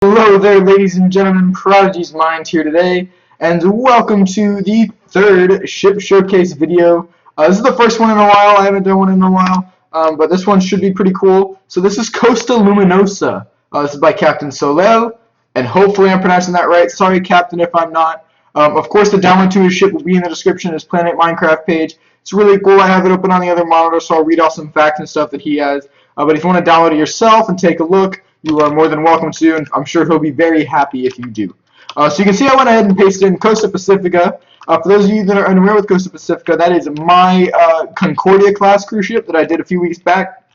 Hello there, ladies and gentlemen. Prodigy's Mind here today, and welcome to the third ship showcase video. This is the first one in a while. I haven't done one in a while, but this one should be pretty cool. So this is Costa Luminosa. This is by Captain Soleil, and hopefully I'm pronouncing that right. Sorry, Captain, if I'm not. Of course, the download to his ship will be in the description of his Planet Minecraft page. It's really cool. I have it open on the other monitor, so I'll read off some facts and stuff that he has. But if you want to download it yourself and take a look, you are more than welcome to, and I'm sure he'll be very happy if you do. So you can see I went ahead and pasted in Costa Pacifica. For those of you that are unaware with Costa Pacifica, that is my Concordia class cruise ship that I did a few weeks back.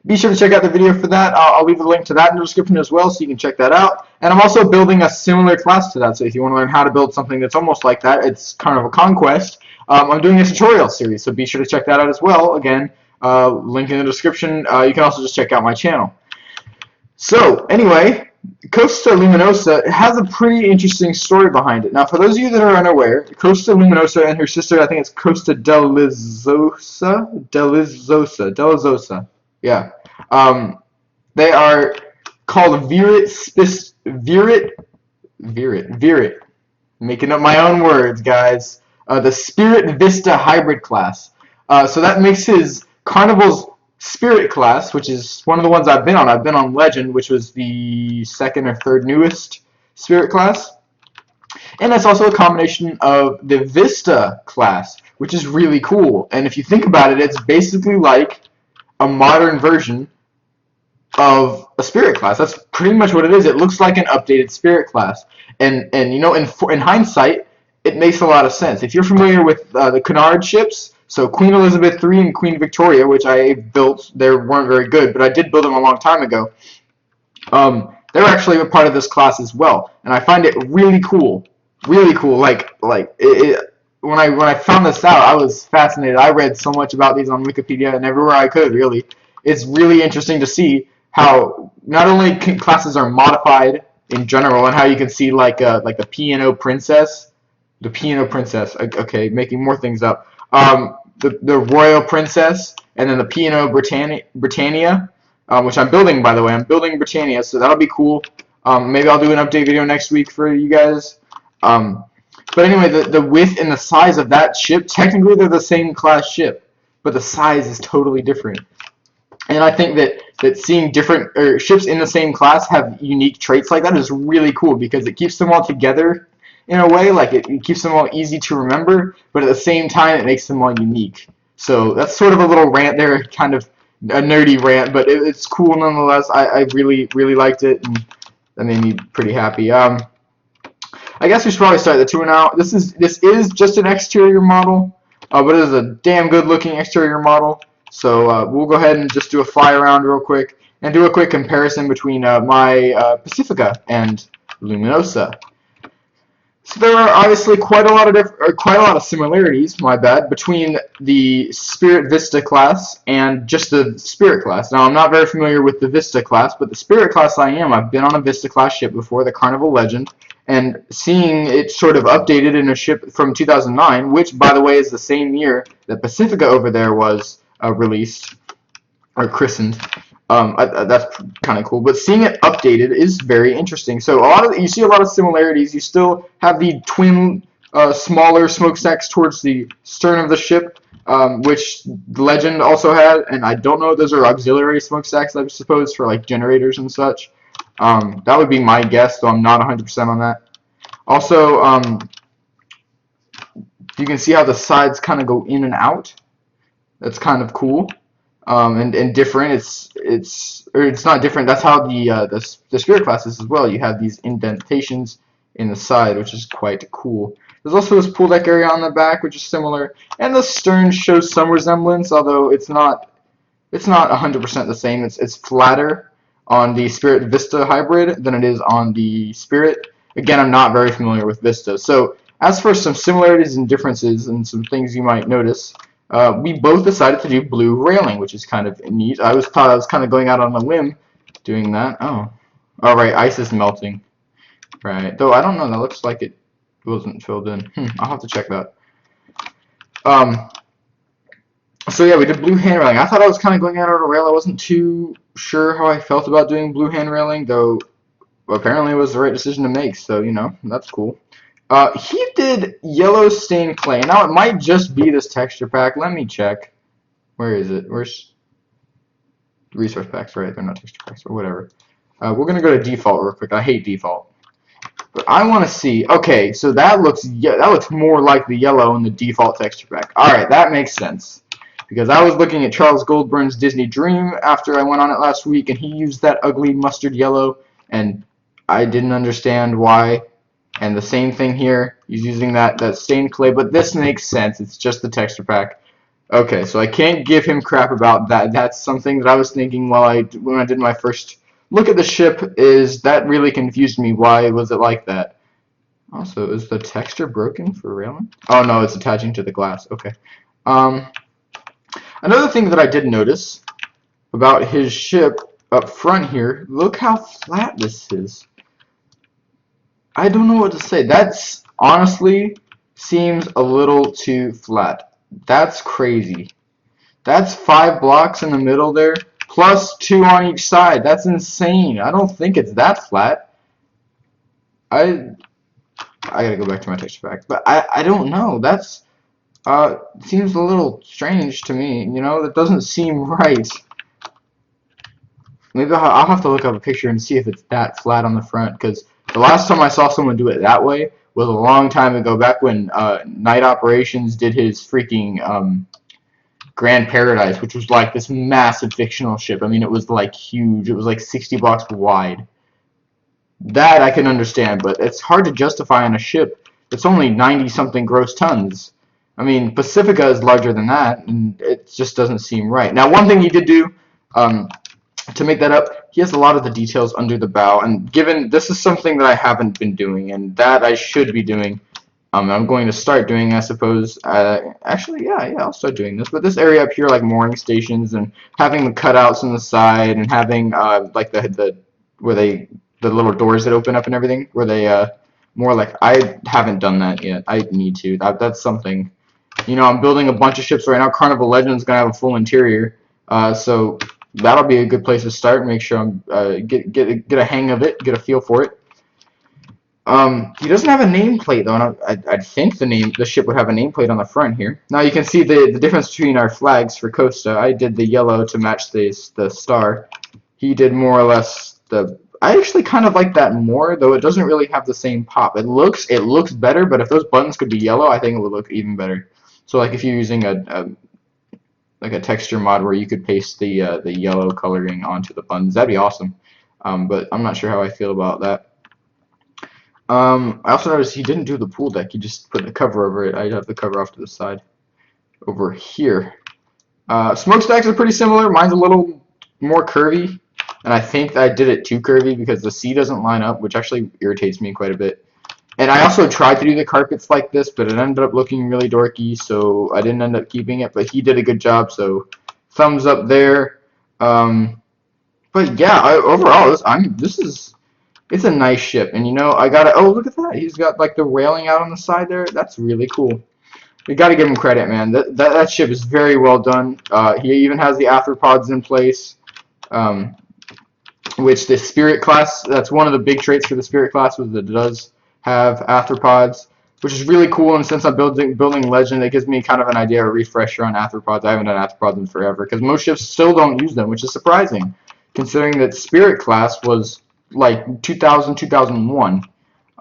Be sure to check out the video for that. I'll leave a link to that in the description as well, so you can check that out. And I'm also building a similar class to that, so if you want to learn how to build something that's almost like that, it's kind of a conquest. I'm doing a tutorial series, so be sure to check that out as well. Again, link in the description. You can also just check out my channel. So, anyway, Costa Luminosa has a pretty interesting story behind it. Now, for those of you that are unaware, Costa Luminosa and her sister, I think it's Costa Delizosa, yeah. They are called Virit. Making up my own words, guys. The Spirit Vista hybrid class. So that makes his Carnival's Spirit class, which is one of the ones I've been on. I've been on Legend, which was the second or third newest Spirit class. And that's also a combination of the Vista class, which is really cool. And if you think about it, it's basically like a modern version of a Spirit class. That's pretty much what it is. It looks like an updated Spirit class. And you know, in hindsight, it makes a lot of sense. If you're familiar with the Cunard ships, so Queen Elizabeth III and Queen Victoria, which I built, they weren't very good, but I did build them a long time ago. They're actually a part of this class as well, and I find it really cool. Really cool. When I found this out, I was fascinated. I read so much about these on Wikipedia and everywhere I could. Really, it's really interesting to see how not only classes are modified in general, and how you can see like the P&O Princess, Okay, making more things up. The Royal Princess, and then the P&O Britannia, which I'm building, by the way. I'm building Britannia, so that'll be cool. Maybe I'll do an update video next week for you guys. But anyway, the width and the size of that ship, technically they're the same class ship, but the size is totally different. And I think that seeing different ships in the same class have unique traits like that is really cool, because it keeps them all together in a way. Like it keeps them all easy to remember, but at the same time it makes them all unique. So that's sort of a little rant there, kind of a nerdy rant, but it's cool nonetheless. I really liked it, and that made me pretty happy. I guess we should probably start the tour now. This is just an exterior model, but it is a damn good looking exterior model. So we'll go ahead and just do a fly around real quick and do a quick comparison between my Pacifica and Luminosa. So there are obviously quite a lot of similarities, between the Spirit Vista class and just the Spirit class. Now, I'm not very familiar with the Vista class, but the Spirit class I am. I've been on a Vista class ship before, the Carnival Legend, and seeing it sort of updated in a ship from 2009, which, by the way, is the same year that Pacifica over there was released or christened. That's kind of cool, but seeing it updated is very interesting. So you see a lot of similarities. You still have the twin smaller smokestacks towards the stern of the ship, which Legend also had, and I don't know if those are auxiliary smokestacks, I suppose, for like generators and such. That would be my guess, though I'm not 100% on that. Also, you can see how the sides kind of go in and out. That's kind of cool. And different. It's not different. That's how the Spirit class is as well. You have these indentations in the side, which is quite cool. There's also this pool deck area on the back, which is similar, and the stern shows some resemblance, although it's not 100% the same. It's flatter on the Spirit Vista hybrid than it is on the Spirit. Again, I'm not very familiar with Vista. So as for some similarities and differences and some things you might notice, we both decided to do blue railing, which is kind of neat. I thought I was kind of going out on a limb doing that. Oh, right, ice is melting. Right, though I don't know. That looks like it wasn't filled in. I'll have to check that. So yeah, we did blue hand railing. I thought I was kind of going out on a rail. I wasn't too sure how I felt about doing blue hand railing, though Well, apparently it was the right decision to make, so, you know, that's cool. He did yellow stained clay. Now, it might just be this texture pack. Let me check. Where is it? Where's resource packs? Right, they're not texture packs, or whatever. We're going to go to default real quick. I hate default. But I want to see. Okay, so that looks more like the yellow in the default texture pack. All right, that makes sense. Because I was looking at Charles Goldburn's Disney Dream after I went on it last week, and he used that ugly mustard yellow, and I didn't understand why. And the same thing here. He's using that stained clay, but this makes sense. It's just the texture pack. Okay, so I can't give him crap about that. That's something that I was thinking when I did my first look at the ship. Is that really confused me? Why was it like that? Also, is the texture broken for railing? Oh no, it's attaching to the glass. Okay. Another thing that I did notice about his ship up front here. Look how flat this is. I don't know what to say. That's honestly seems a little too flat. That's crazy. That's 5 blocks in the middle there, plus 2 on each side. That's insane. I don't think it's that flat. I gotta go back to my texture pack, but I don't know. That's seems a little strange to me. You know, that doesn't seem right. Maybe I'll have to look up a picture and see if it's that flat on the front, because the last time I saw someone do it that way was a long time ago, back when Night Operations did his freaking Grand Paradise, which was like this massive fictional ship. I mean, it was like huge. It was like 60 blocks wide. That I can understand, but it's hard to justify on a ship that's only 90-something gross tons. I mean, Pacifica is larger than that, and it just doesn't seem right. Now, one thing he did do, to make that up, he has a lot of the details under the bow, and given this is something that I haven't been doing, and that I should be doing, I'm going to start doing, I suppose. Actually, yeah, I'll start doing this. But this area up here, like mooring stations, and having the cutouts on the side, and having like the little doors that open up and everything, where they more like, I haven't done that yet. I need to. That's something. You know, I'm building a bunch of ships right now. Carnival Legends gonna have a full interior, so that'll be a good place to start. Make sure I'm get a hang of it, get a feel for it. He doesn't have a nameplate though, and I think the ship would have a nameplate on the front here. Now you can see the difference between our flags for Costa. I did the yellow to match the star. He did more or less the. I actually kind of like that more, though it doesn't really have the same pop. It looks better, but if those buttons could be yellow, I think it would look even better. So like if you're using like a texture mod where you could paste the yellow coloring onto the buttons, that'd be awesome. But I'm not sure how I feel about that. I also noticed he didn't do the pool deck. He just put the cover over it. I'd have the cover off to the side over here. Smokestacks are pretty similar. Mine's a little more curvy, and I think I did it too curvy because the C doesn't line up, which actually irritates me quite a bit. And I also tried to do the carpets like this, but it ended up looking really dorky, so I didn't end up keeping it. But he did a good job, so thumbs up there. But yeah, overall, it's a nice ship. And you know, oh, look at that. He's got like the railing out on the side there. That's really cool. We got to give him credit, man. That ship is very well done. He even has the arthropods in place. Which the Spirit class, that's one of the big traits for the Spirit class, was that it does have arthropods, which is really cool. And since I'm building Legend, it gives me kind of an idea, a refresher on arthropods. I haven't done arthropods in forever because most ships still don't use them, which is surprising, considering that Spirit class was like 2000, 2001,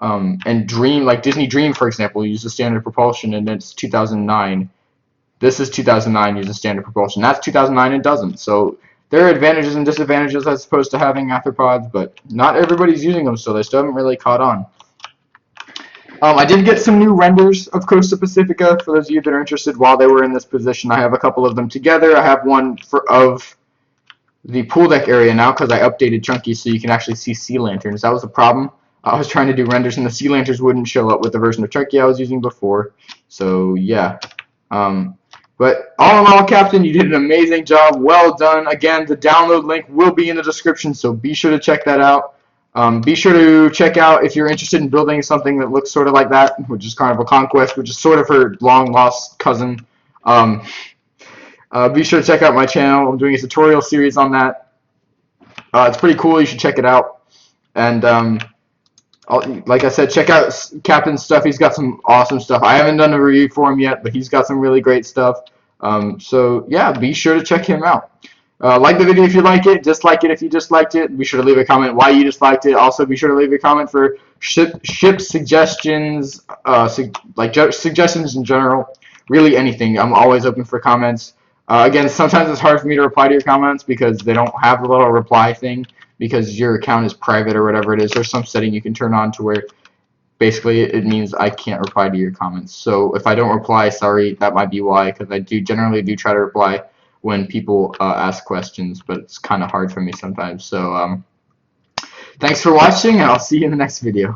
and Dream, like Disney Dream, for example, uses standard propulsion, and it's 2009. This is 2009 using standard propulsion. That's 2009 and doesn't. So there are advantages and disadvantages as opposed to having arthropods, but not everybody's using them, so they still haven't really caught on. I did get some new renders of Costa Pacifica for those of you that are interested while they were in this position. I have a couple of them together. I have one of the pool deck area now because I updated Chunky so you can actually see sea lanterns. That was a problem. I was trying to do renders and the sea lanterns wouldn't show up with the version of Chunky I was using before. So yeah. But all in all, Captain, you did an amazing job. Well done. Again, the download link will be in the description, so be sure to check that out. Be sure to check out if you're interested in building something that looks sort of like that, which is Carnival Conquest, which is sort of her long-lost cousin. Be sure to check out my channel. I'm doing a tutorial series on that. It's pretty cool. You should check it out. And like I said, check out Captain's stuff. He's got some awesome stuff. I haven't done a review for him yet, but he's got some really great stuff. So yeah, be sure to check him out. Like the video if you like it, dislike it if you disliked it. Be sure to leave a comment why you disliked it. Also, be sure to leave a comment for ship suggestions, suggestions in general. Really anything. I'm always open for comments. Again, sometimes it's hard for me to reply to your comments because they don't have the little reply thing because your account is private or whatever it is. There's some setting you can turn on to where basically it means I can't reply to your comments. So if I don't reply, sorry, that might be why, because I generally try to reply when people ask questions, but it's kind of hard for me sometimes. So thanks for watching, and I'll see you in the next video.